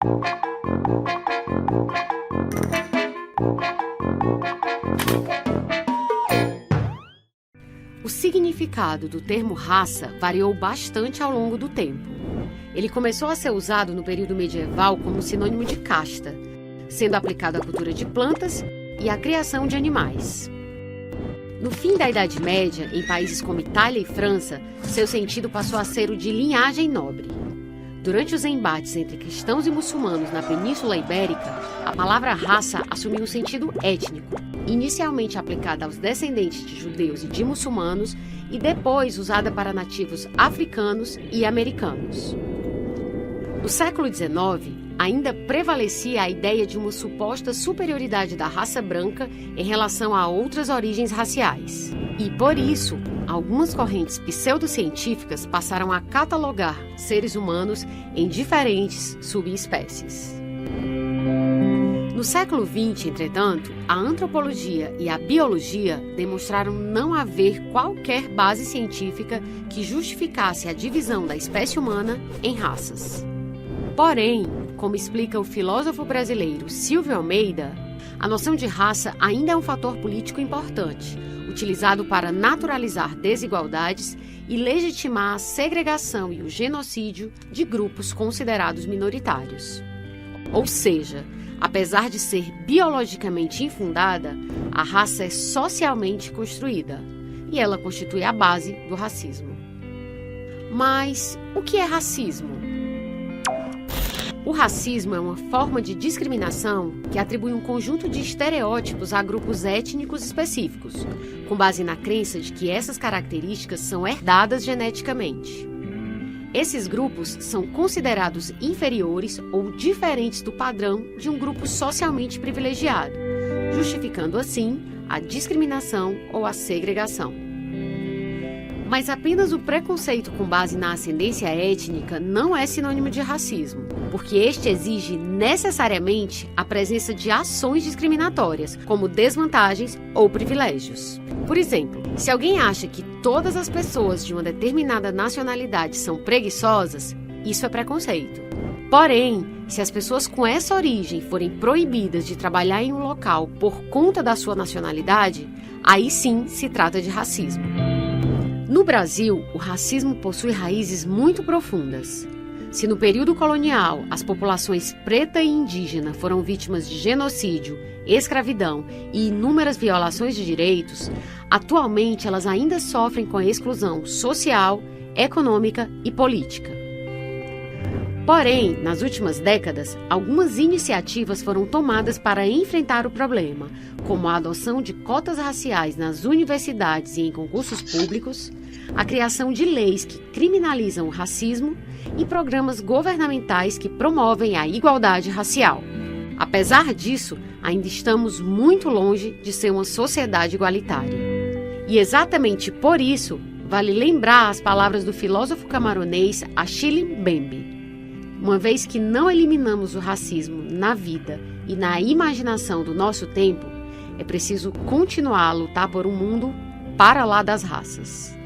O significado do termo raça variou bastante ao longo do tempo. Ele começou a ser usado no período medieval como sinônimo de casta, sendo aplicado à cultura de plantas e à criação de animais. No fim da Idade Média, em países como Itália e França, seu sentido passou a ser o de linhagem nobre. Durante os embates entre cristãos e muçulmanos na Península Ibérica, a palavra raça assumiu um sentido étnico, inicialmente aplicada aos descendentes de judeus e de muçulmanos e depois usada para nativos africanos e americanos. No século XIX, ainda prevalecia a ideia de uma suposta superioridade da raça branca em relação a outras origens raciais. E, por isso, algumas correntes pseudocientíficas passaram a catalogar seres humanos em diferentes subespécies. No século XX, entretanto, a antropologia e a biologia demonstraram não haver qualquer base científica que justificasse a divisão da espécie humana em raças. Porém, como explica o filósofo brasileiro Silvio Almeida, a noção de raça ainda é um fator político importante, utilizado para naturalizar desigualdades e legitimar a segregação e o genocídio de grupos considerados minoritários. Ou seja, apesar de ser biologicamente infundada, a raça é socialmente construída, e ela constitui a base do racismo. Mas o que é racismo? O racismo é uma forma de discriminação que atribui um conjunto de estereótipos a grupos étnicos específicos, com base na crença de que essas características são herdadas geneticamente. Esses grupos são considerados inferiores ou diferentes do padrão de um grupo socialmente privilegiado, justificando assim a discriminação ou a segregação. Mas apenas o preconceito com base na ascendência étnica não é sinônimo de racismo, porque este exige necessariamente a presença de ações discriminatórias, como desvantagens ou privilégios. Por exemplo, se alguém acha que todas as pessoas de uma determinada nacionalidade são preguiçosas, isso é preconceito. Porém, se as pessoas com essa origem forem proibidas de trabalhar em um local por conta da sua nacionalidade, aí sim se trata de racismo. No Brasil, o racismo possui raízes muito profundas. Se no período colonial as populações preta e indígena foram vítimas de genocídio, escravidão e inúmeras violações de direitos, atualmente elas ainda sofrem com a exclusão social, econômica e política. Porém, nas últimas décadas, algumas iniciativas foram tomadas para enfrentar o problema, como a adoção de cotas raciais nas universidades e em concursos públicos, a criação de leis que criminalizam o racismo e programas governamentais que promovem a igualdade racial. Apesar disso, ainda estamos muito longe de ser uma sociedade igualitária. E exatamente por isso, vale lembrar as palavras do filósofo camaronês Achille Mbembe. Uma vez que não eliminamos o racismo na vida e na imaginação do nosso tempo, é preciso continuar a lutar por um mundo para lá das raças.